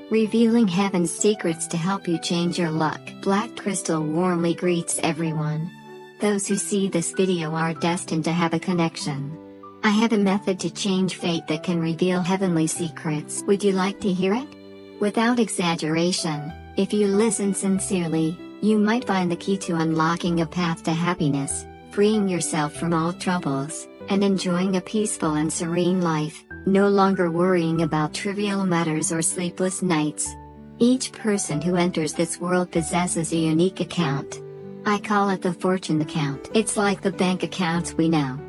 revealing heaven's secrets to help you change your luck. Black crystal warmly greets everyone. Those who see this video are destined to have a connection. I have a method to change fate that can reveal heavenly secrets. Would you like to hear it? Without exaggeration, if you listen sincerely, you might find the key to unlocking a path to happiness, freeing yourself from all troubles, and enjoying a peaceful and serene life, no longer worrying about trivial matters or sleepless nights. Each person who enters this world possesses a unique account. I call it the fortune account. It's like the bank accounts we know.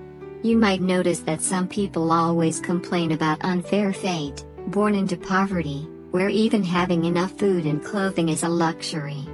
You might notice that some people always complain about unfair fate, born into poverty, where even having enough food and clothing is a luxury.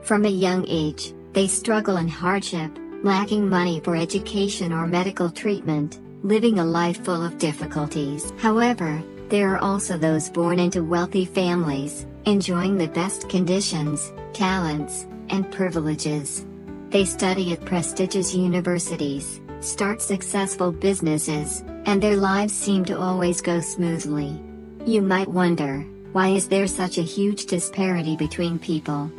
From a young age, they struggle in hardship, lacking money for education or medical treatment, living a life full of difficulties. However, there are also those born into wealthy families, enjoying the best conditions, talents, and privileges. They study at prestigious universities, start successful businesses, and their lives seem to always go smoothly. You might wonder, why is there such a huge disparity between people?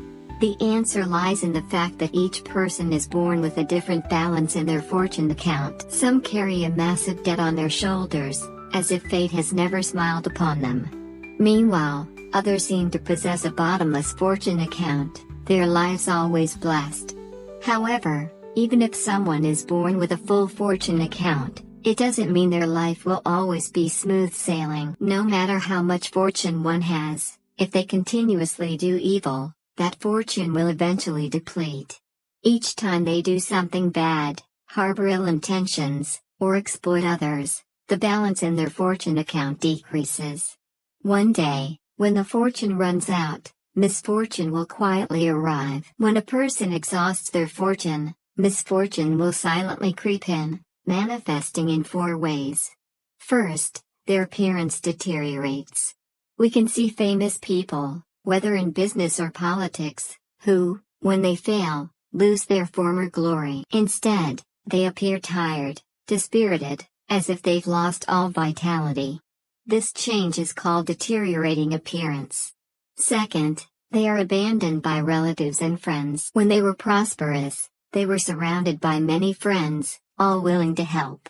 The answer lies in the fact that each person is born with a different balance in their fortune account. Some carry a massive debt on their shoulders, as if fate has never smiled upon them. Meanwhile, others seem to possess a bottomless fortune account, their lives always blessed. However, even if someone is born with a full fortune account, it doesn't mean their life will always be smooth sailing. No matter how much fortune one has, if they continuously do evil, that fortune will eventually deplete. Each time they do something bad, harbor ill intentions, or exploit others, the balance in their fortune account decreases. One day, when the fortune runs out, misfortune will quietly arrive. When a person exhausts their fortune, misfortune will silently creep in, manifesting in 4 ways. First, their appearance deteriorates. We can see famous people, whether in business or politics, who, when they fail, lose their former glory. Instead, they appear tired, dispirited, as if they've lost all vitality. This change is called deteriorating appearance. Second, they are abandoned by relatives and friends. When they were prosperous, they were surrounded by many friends, all willing to help.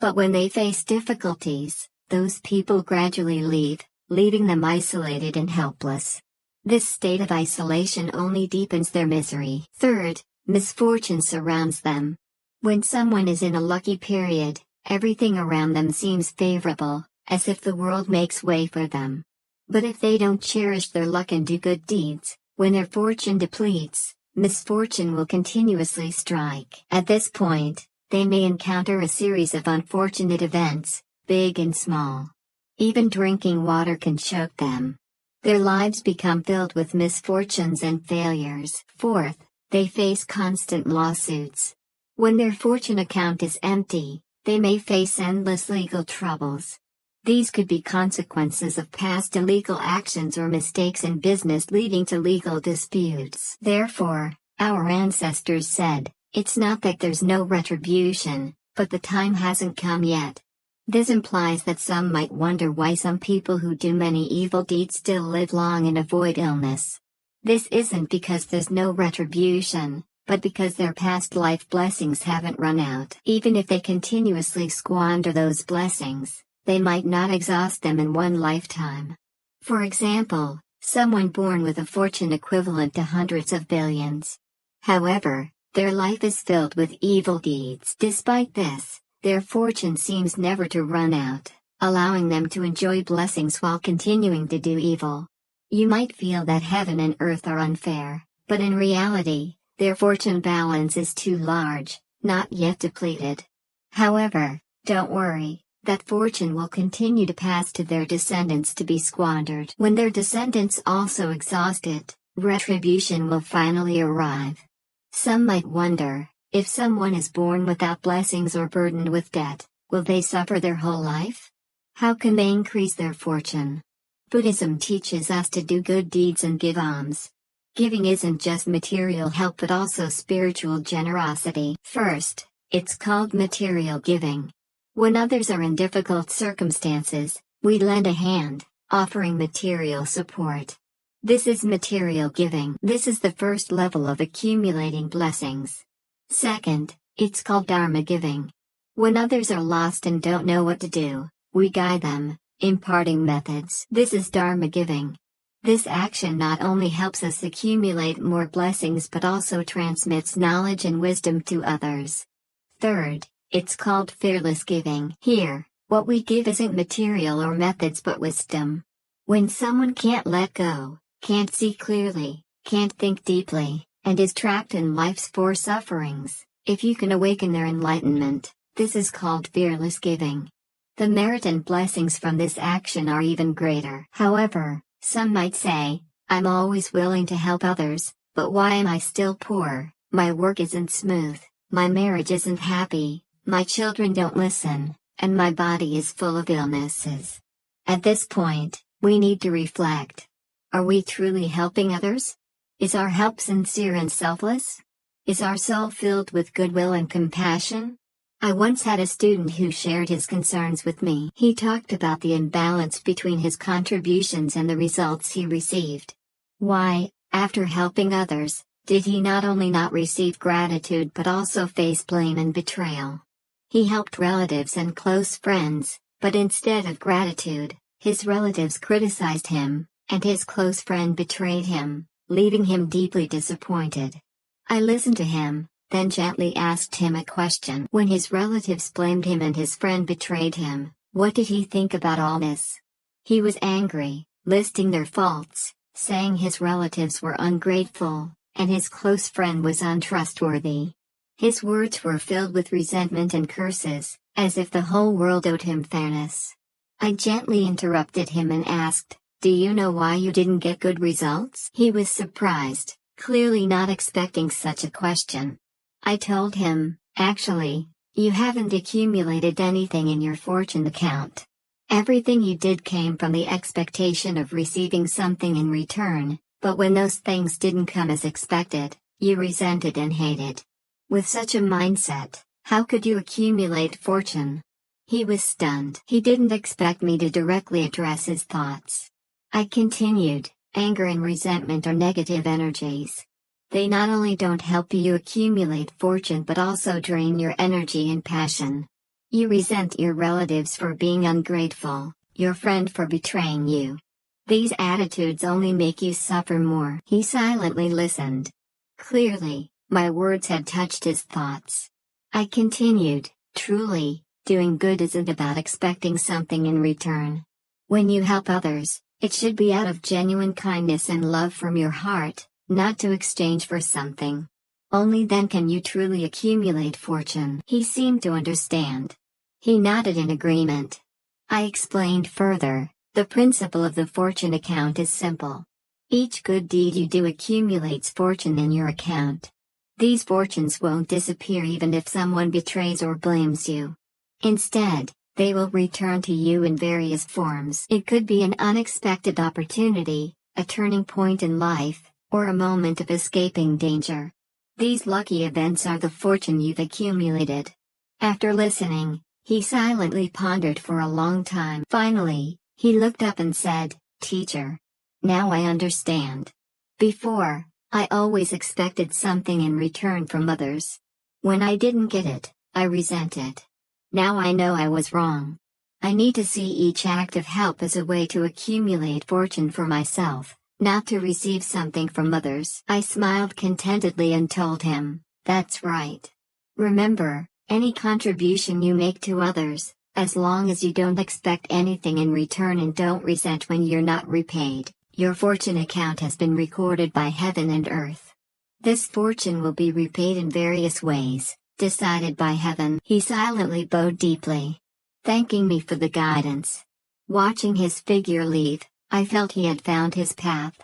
But when they face difficulties, those people gradually leave, leaving them isolated and helpless. This state of isolation only deepens their misery. Third, misfortune surrounds them. When someone is in a lucky period, everything around them seems favorable, as if the world makes way for them. But if they don't cherish their luck and do good deeds, when their fortune depletes, misfortune will continuously strike. At this point, they may encounter a series of unfortunate events, big and small. Even drinking water can choke them. Their lives become filled with misfortunes and failures. Fourth, they face constant lawsuits. When their fortune account is empty, they may face endless legal troubles. These could be consequences of past illegal actions or mistakes in business leading to legal disputes. Therefore, our ancestors said, it's not that there's no retribution, but the time hasn't come yet. This implies that some might wonder why some people who do many evil deeds still live long and avoid illness. This isn't because there's no retribution, but because their past life blessings haven't run out. Even if they continuously squander those blessings, they might not exhaust them in one lifetime. For example, someone born with a fortune equivalent to hundreds of billions. However, their life is filled with evil deeds. Despite this, their fortune seems never to run out, allowing them to enjoy blessings while continuing to do evil. You might feel that heaven and earth are unfair, but in reality, their fortune balance is too large, not yet depleted. However, don't worry. That fortune will continue to pass to their descendants to be squandered. When their descendants also exhaust it, retribution will finally arrive. Some might wonder, if someone is born without blessings or burdened with debt, will they suffer their whole life? How can they increase their fortune? Buddhism teaches us to do good deeds and give alms. Giving isn't just material help but also spiritual generosity. First, it's called material giving. When others are in difficult circumstances, we lend a hand, offering material support. This is material giving. This is the first level of accumulating blessings. Second, it's called dharma giving. When others are lost and don't know what to do, we guide them, imparting methods. This is dharma giving. This action not only helps us accumulate more blessings but also transmits knowledge and wisdom to others. Third, it's called fearless giving. Here, what we give isn't material or methods but wisdom. When someone can't let go, can't see clearly, can't think deeply, and is trapped in life's four sufferings, if you can awaken their enlightenment, this is called fearless giving. The merit and blessings from this action are even greater. However, some might say, I'm always willing to help others, but why am I still poor? My work isn't smooth, my marriage isn't happy, my children don't listen, and my body is full of illnesses. At this point, we need to reflect. Are we truly helping others? Is our help sincere and selfless? Is our soul filled with goodwill and compassion? I once had a student who shared his concerns with me. He talked about the imbalance between his contributions and the results he received. Why, after helping others, did he not only not receive gratitude but also face blame and betrayal? He helped relatives and close friends, but instead of gratitude, his relatives criticized him, and his close friend betrayed him, leaving him deeply disappointed. I listened to him, then gently asked him a question. When his relatives blamed him and his friend betrayed him, what did he think about all this? He was angry, listing their faults, saying his relatives were ungrateful, and his close friend was untrustworthy. His words were filled with resentment and curses, as if the whole world owed him fairness. I gently interrupted him and asked, "Do you know why you didn't get good results?" He was surprised, clearly not expecting such a question. I told him, "Actually, you haven't accumulated anything in your fortune account. Everything you did came from the expectation of receiving something in return, but when those things didn't come as expected, you resented and hated. With such a mindset, how could you accumulate fortune?" He was stunned. He didn't expect me to directly address his thoughts. I continued, "Anger and resentment are negative energies. They not only don't help you accumulate fortune but also drain your energy and passion. You resent your relatives for being ungrateful, your friend for betraying you. These attitudes only make you suffer more." He silently listened. Clearly, my words had touched his thoughts. I continued, "Truly, doing good isn't about expecting something in return. When you help others, it should be out of genuine kindness and love from your heart, not to exchange for something. Only then can you truly accumulate fortune." He seemed to understand. He nodded in agreement. I explained further, the principle of the fortune account is simple. Each good deed you do accumulates fortune in your account. These fortunes won't disappear even if someone betrays or blames you. Instead, they will return to you in various forms. It could be an unexpected opportunity, a turning point in life, or a moment of escaping danger. These lucky events are the fortune you've accumulated. After listening, he silently pondered for a long time. Finally, he looked up and said, "Teacher, now I understand. Before, I always expected something in return from others. When I didn't get it, I resented. Now I know I was wrong. I need to see each act of help as a way to accumulate fortune for myself, not to receive something from others." I smiled contentedly and told him, "That's right. Remember, any contribution you make to others, as long as you don't expect anything in return and don't resent when you're not repaid, your fortune account has been recorded by heaven and earth. This fortune will be repaid in various ways, decided by heaven." He silently bowed deeply, thanking me for the guidance. Watching his figure leave, I felt he had found his path.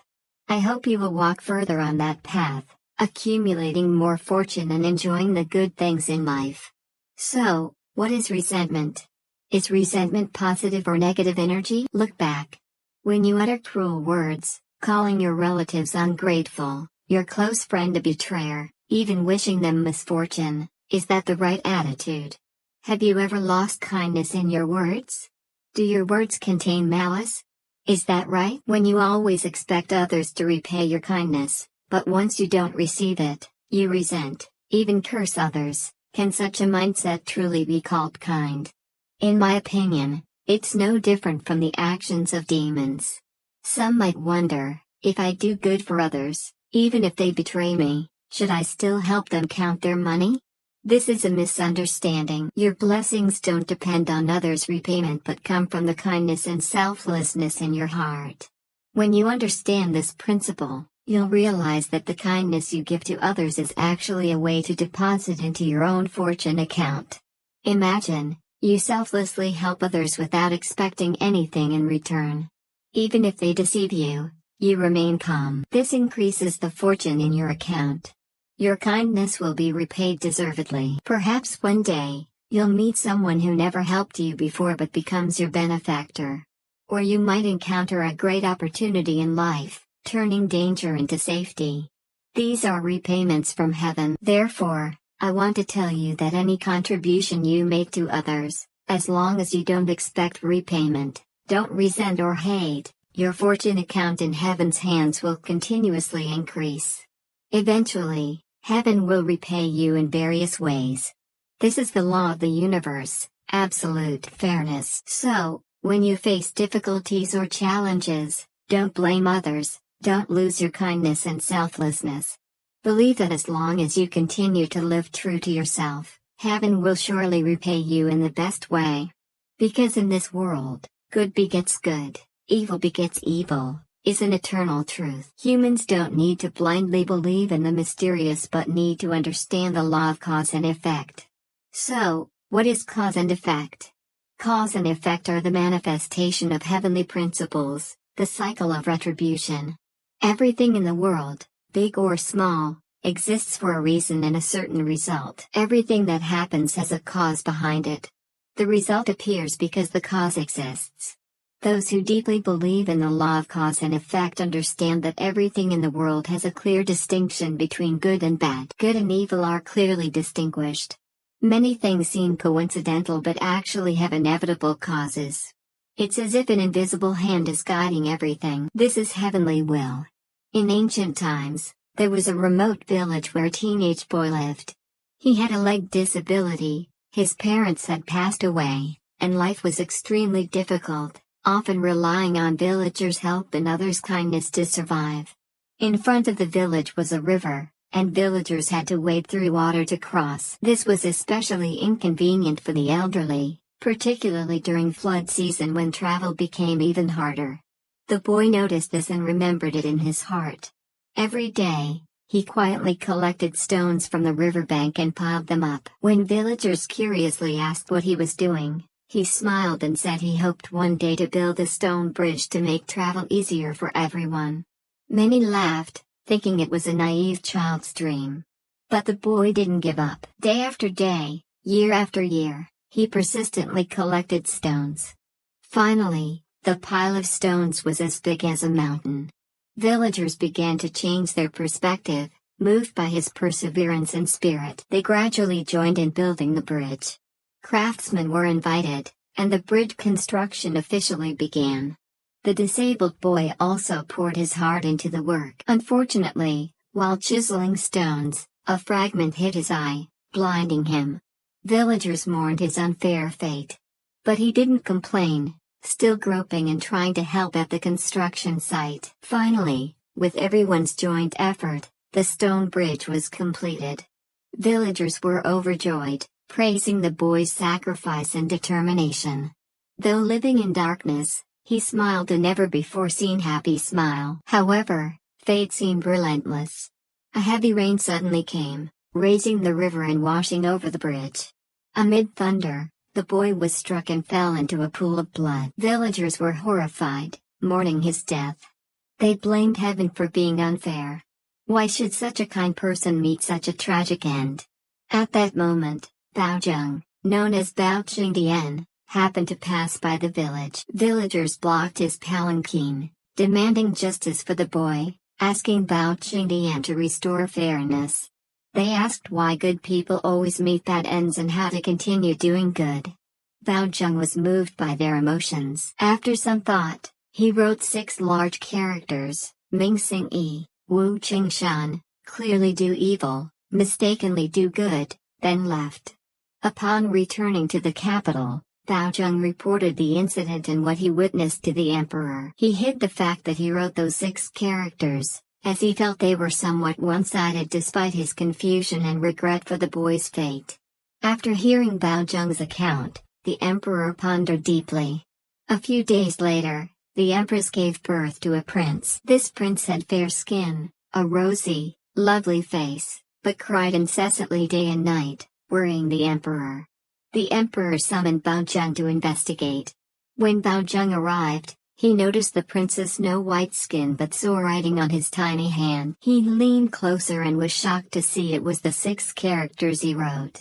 I hope you will walk further on that path, accumulating more fortune and enjoying the good things in life. So, what is resentment? Is resentment positive or negative energy? Look back. When you utter cruel words, calling your relatives ungrateful, your close friend a betrayer, even wishing them misfortune, is that the right attitude? Have you ever lost kindness in your words? Do your words contain malice? Is that right? When you always expect others to repay your kindness, but once you don't receive it, you resent, even curse others, can such a mindset truly be called kind? In my opinion, it's no different from the actions of demons. Some might wonder, if I do good for others, even if they betray me, should I still help them count their money? This is a misunderstanding. Your blessings don't depend on others' repayment but come from the kindness and selflessness in your heart. When you understand this principle, you'll realize that the kindness you give to others is actually a way to deposit into your own fortune account. Imagine, you selflessly help others without expecting anything in return. Even if they deceive you, you remain calm. This increases the fortune in your account. Your kindness will be repaid deservedly. Perhaps one day, you'll meet someone who never helped you before but becomes your benefactor. Or you might encounter a great opportunity in life, turning danger into safety. These are repayments from heaven. Therefore, I want to tell you that any contribution you make to others, as long as you don't expect repayment, don't resent or hate, your fortune account in heaven's hands will continuously increase. Eventually, heaven will repay you in various ways. This is the law of the universe, absolute fairness. So, when you face difficulties or challenges, don't blame others, don't lose your kindness and selflessness. Believe that as long as you continue to live true to yourself, heaven will surely repay you in the best way. Because in this world, good begets good, evil begets evil, is an eternal truth. Humans don't need to blindly believe in the mysterious but need to understand the law of cause and effect. So, what is cause and effect? Cause and effect are the manifestation of heavenly principles, the cycle of retribution. Everything in the world, big or small, exists for a reason and a certain result. Everything that happens has a cause behind it. The result appears because the cause exists. Those who deeply believe in the law of cause and effect understand that everything in the world has a clear distinction between good and bad. Good and evil are clearly distinguished. Many things seem coincidental but actually have inevitable causes. It's as if an invisible hand is guiding everything. This is heavenly will. In ancient times, there was a remote village where a teenage boy lived. He had a leg disability, his parents had passed away, and life was extremely difficult, often relying on villagers' help and others' kindness to survive. In front of the village was a river, and villagers had to wade through water to cross. This was especially inconvenient for the elderly, particularly during flood season when travel became even harder. The boy noticed this and remembered it in his heart. Every day, he quietly collected stones from the riverbank and piled them up. When villagers curiously asked what he was doing, he smiled and said he hoped one day to build a stone bridge to make travel easier for everyone. Many laughed, thinking it was a naive child's dream. But the boy didn't give up. Day after day, year after year, he persistently collected stones. Finally, the pile of stones was as big as a mountain. Villagers began to change their perspective, moved by his perseverance and spirit. They gradually joined in building the bridge. Craftsmen were invited, and the bridge construction officially began. The disabled boy also poured his heart into the work. Unfortunately, while chiseling stones, a fragment hit his eye, blinding him. Villagers mourned his unfair fate. But he didn't complain, still groping and trying to help at the construction site. Finally, with everyone's joint effort, the stone bridge was completed. Villagers were overjoyed, praising the boy's sacrifice and determination. Though living in darkness, he smiled a never-before-seen happy smile. However, fate seemed relentless. A heavy rain suddenly came, raising the river and washing over the bridge. Amid thunder, the boy was struck and fell into a pool of blood. Villagers were horrified, mourning his death. They blamed heaven for being unfair. Why should such a kind person meet such a tragic end? At that moment, Bao Zheng, known as Bao Qingdian, happened to pass by the village. Villagers blocked his palanquin, demanding justice for the boy, asking Bao Qingdian to restore fairness. They asked why good people always meet bad ends and how to continue doing good. Bao Zheng was moved by their emotions. After some thought, He wrote 6 large characters: Ming Sing Yi, Wu Qing Shan, clearly do evil, mistakenly do good, then left. Upon returning to the capital, Baozheng reported the incident and what he witnessed to the emperor. He hid the fact that he wrote those 6 characters, as he felt they were somewhat one-sided despite his confusion and regret for the boy's fate. After hearing Baozheng's account, the emperor pondered deeply. A few days later, the empress gave birth to a prince. This prince had fair skin, a rosy, lovely face, but cried incessantly day and night, worrying the emperor. The emperor summoned Baozheng to investigate. When Baozheng arrived, he noticed the prince's snow-white skin but sore writing on his tiny hand. He leaned closer and was shocked to see it was the 6 characters he wrote.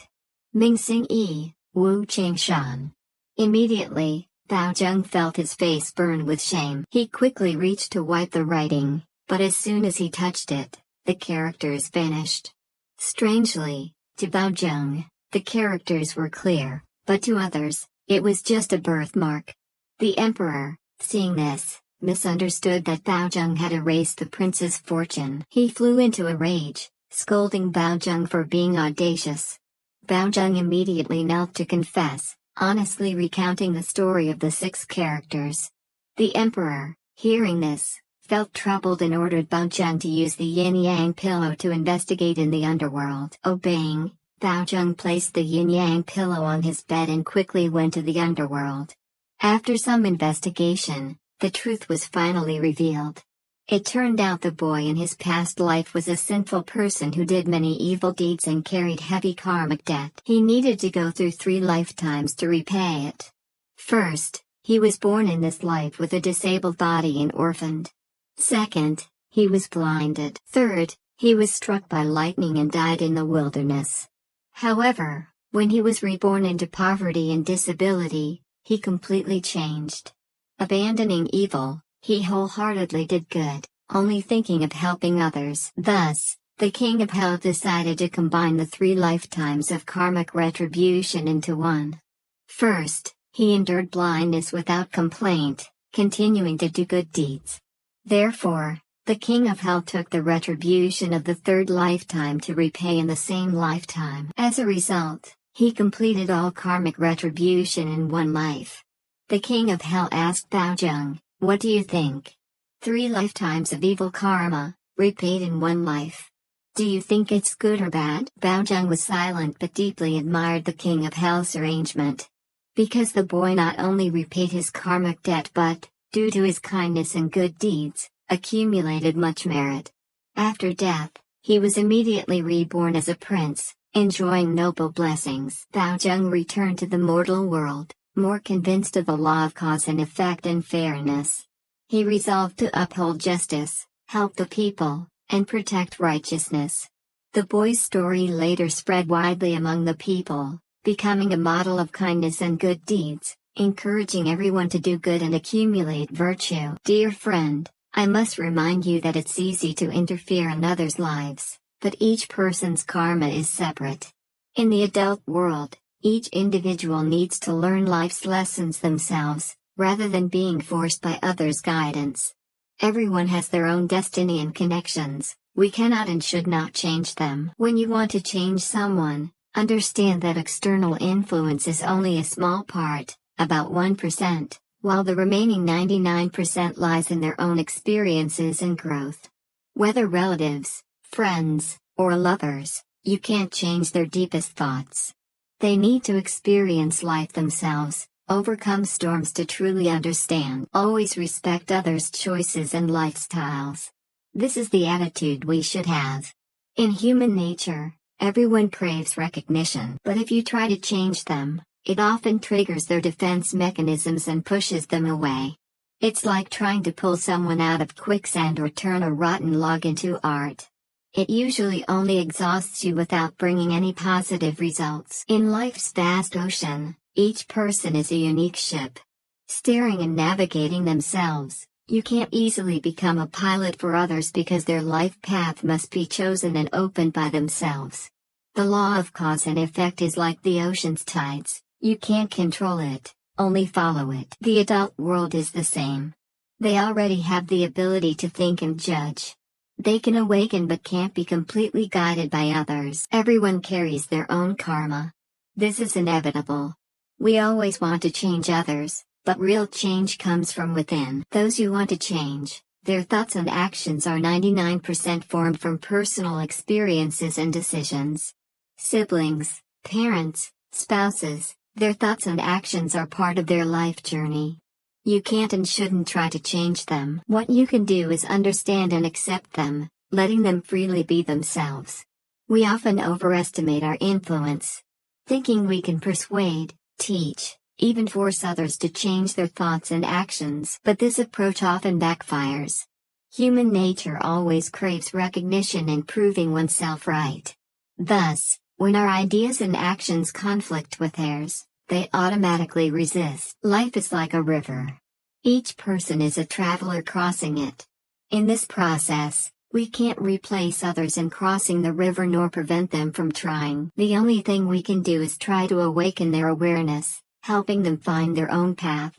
Ming Sing Yi, Wu Qing Shan. Immediately, Baozheng felt his face burn with shame. He quickly reached to wipe the writing, but as soon as he touched it, the characters vanished. Strangely, to Baozheng, the characters were clear, but to others, it was just a birthmark. The emperor, seeing this, misunderstood that Baozheng had erased the prince's fortune. He flew into a rage, scolding Baozheng for being audacious. Baozheng immediately knelt to confess, honestly recounting the story of the 6 characters. The emperor, hearing this, felt troubled and ordered Baozheng to use the yin-yang pillow to investigate in the underworld. Obeying, Baozheng placed the yin-yang pillow on his bed and quickly went to the underworld. After some investigation, the truth was finally revealed. It turned out the boy in his past life was a sinful person who did many evil deeds and carried heavy karmic debt. He needed to go through 3 lifetimes to repay it. First, he was born in this life with a disabled body and orphaned. Second, he was blinded. Third, he was struck by lightning and died in the wilderness. However, when he was reborn into poverty and disability, he completely changed. Abandoning evil, he wholeheartedly did good, only thinking of helping others. Thus, the king of hell decided to combine the 3 lifetimes of karmic retribution into one. First, he endured blindness without complaint, continuing to do good deeds. Therefore, the king of hell took the retribution of the 3rd lifetime to repay in the same lifetime. As a result, he completed all karmic retribution in one life. The king of hell asked Baozheng, "What do you think? 3 lifetimes of evil karma, repaid in one life. Do you think it's good or bad?" Baozheng was silent but deeply admired the king of hell's arrangement. Because the boy not only repaid his karmic debt but, due to his kindness and good deeds, accumulated much merit. After death, he was immediately reborn as a prince, enjoying noble blessings. Baozheng returned to the mortal world, more convinced of the law of cause and effect and fairness. He resolved to uphold justice, help the people, and protect righteousness. The boy's story later spread widely among the people, becoming a model of kindness and good deeds, encouraging everyone to do good and accumulate virtue. Dear friend, I must remind you that it's easy to interfere in others' lives, but each person's karma is separate. In the adult world, each individual needs to learn life's lessons themselves, rather than being forced by others' guidance. Everyone has their own destiny and connections, we cannot and should not change them. When you want to change someone, understand that external influence is only a small part, about 1%. While the remaining 99% lies in their own experiences and growth. Whether relatives, friends, or lovers, you can't change their deepest thoughts. They need to experience life themselves, overcome storms to truly understand. Always respect others' choices and lifestyles. This is the attitude we should have. In human nature, everyone craves recognition. But if you try to change them, it often triggers their defense mechanisms and pushes them away. It's like trying to pull someone out of quicksand or turn a rotten log into art. It usually only exhausts you without bringing any positive results. In life's vast ocean, each person is a unique ship. Steering and navigating themselves, you can't easily become a pilot for others because their life path must be chosen and opened by themselves. The law of cause and effect is like the ocean's tides. You can't control it, only follow it. The adult world is the same. They already have the ability to think and judge. They can awaken but can't be completely guided by others. Everyone carries their own karma. This is inevitable. We always want to change others, but real change comes from within. Those who want to change, their thoughts and actions are 99% formed from personal experiences and decisions. Siblings, parents, spouses, their thoughts and actions are part of their life journey. You can't and shouldn't try to change them. What you can do is understand and accept them, letting them freely be themselves. We often overestimate our influence, thinking we can persuade, teach, even force others to change their thoughts and actions. But this approach often backfires. Human nature always craves recognition and proving oneself right. Thus, when our ideas and actions conflict with theirs, they automatically resist. Life is like a river. Each person is a traveler crossing it. In this process, we can't replace others in crossing the river nor prevent them from trying. The only thing we can do is try to awaken their awareness, helping them find their own path.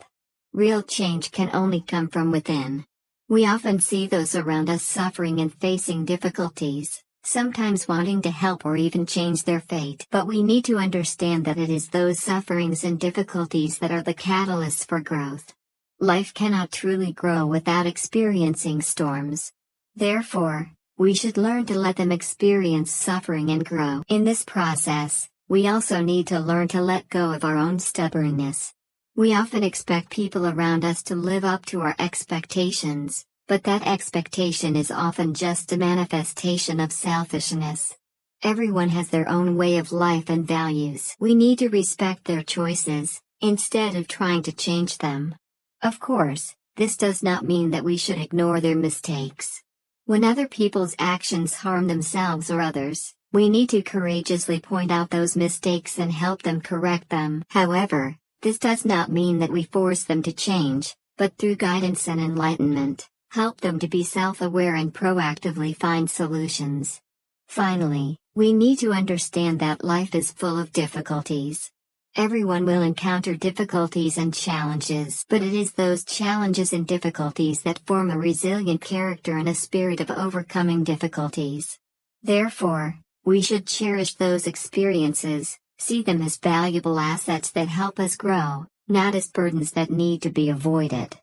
Real change can only come from within. We often see those around us suffering and facing difficulties, sometimes wanting to help or even change their fate. But we need to understand that it is those sufferings and difficulties that are the catalysts for growth. Life cannot truly grow without experiencing storms. Therefore, we should learn to let them experience suffering and grow. In this process, we also need to learn to let go of our own stubbornness. We often expect people around us to live up to our expectations, but that expectation is often just a manifestation of selfishness. Everyone has their own way of life and values. We need to respect their choices, instead of trying to change them. Of course, this does not mean that we should ignore their mistakes. When other people's actions harm themselves or others, we need to courageously point out those mistakes and help them correct them. However, this does not mean that we force them to change, but through guidance and enlightenment, help them to be self-aware and proactively find solutions. Finally, we need to understand that life is full of difficulties. Everyone will encounter difficulties and challenges, but it is those challenges and difficulties that form a resilient character and a spirit of overcoming difficulties. Therefore, we should cherish those experiences, see them as valuable assets that help us grow, not as burdens that need to be avoided.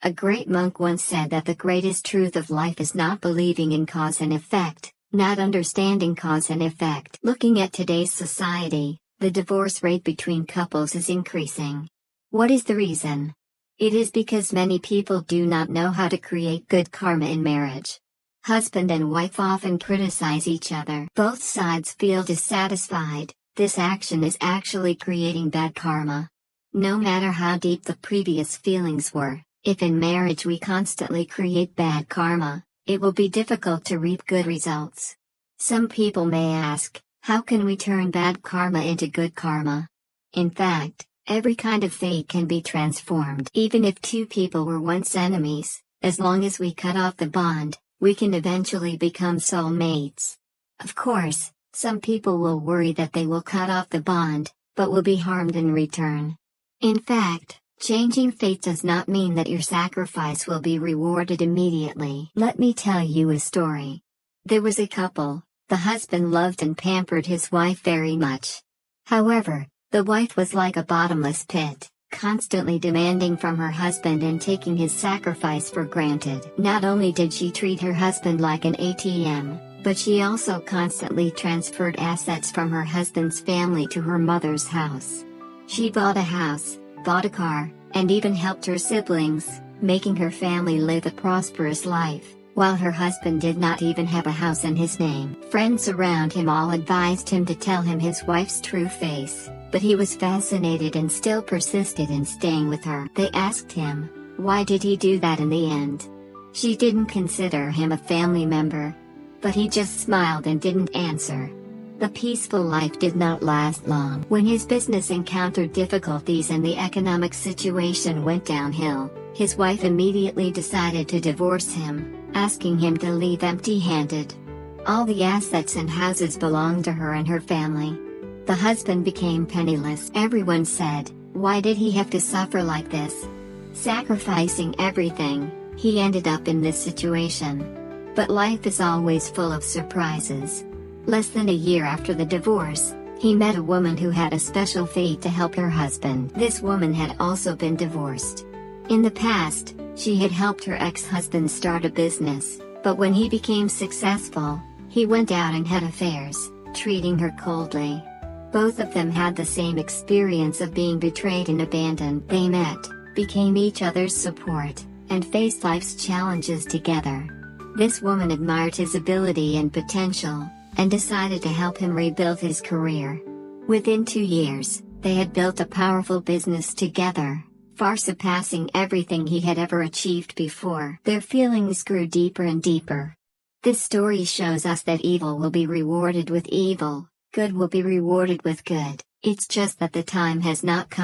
A great monk once said that the greatest truth of life is not believing in cause and effect, not understanding cause and effect. Looking at today's society, the divorce rate between couples is increasing. What is the reason? It is because many people do not know how to create good karma in marriage. Husband and wife often criticize each other. Both sides feel dissatisfied. This action is actually creating bad karma. No matter how deep the previous feelings were, if in marriage we constantly create bad karma, it will be difficult to reap good results. Some people may ask, how can we turn bad karma into good karma? In fact, every kind of fate can be transformed. Even if two people were once enemies, as long as we cut off the bond, we can eventually become soulmates. Of course, some people will worry that they will cut off the bond, but will be harmed in return. In fact, changing fate does not mean that your sacrifice will be rewarded immediately. Let me tell you a story. There was a couple. The husband loved and pampered his wife very much. However, the wife was like a bottomless pit, constantly demanding from her husband and taking his sacrifice for granted. Not only did she treat her husband like an ATM, but she also constantly transferred assets from her husband's family to her mother's house. She bought a house, bought a car, and even helped her siblings, making her family live a prosperous life, while her husband did not even have a house in his name. Friends around him all advised him to tell him his wife's true face, but he was fascinated and still persisted in staying with her. They asked him, why did he do that in the end? She didn't consider him a family member. But he just smiled and didn't answer. The peaceful life did not last long. When his business encountered difficulties and the economic situation went downhill, his wife immediately decided to divorce him, asking him to leave empty-handed. All the assets and houses belonged to her and her family. The husband became penniless. Everyone said, why did he have to suffer like this? Sacrificing everything. he ended up in this situation. But life is always full of surprises. Less than a year after the divorce, he met a woman who had a special fate to help her husband. This woman had also been divorced. In the past, she had helped her ex-husband start a business, but when he became successful, he went out and had affairs, treating her coldly. Both of them had the same experience of being betrayed and abandoned. They met, became each other's support, and faced life's challenges together. This woman admired his ability and potential, and decided to help him rebuild his career. Within 2 years, they had built a powerful business together, far surpassing everything he had ever achieved before. Their feelings grew deeper and deeper. This story shows us that evil will be rewarded with evil, good will be rewarded with good. It's just that the time has not come.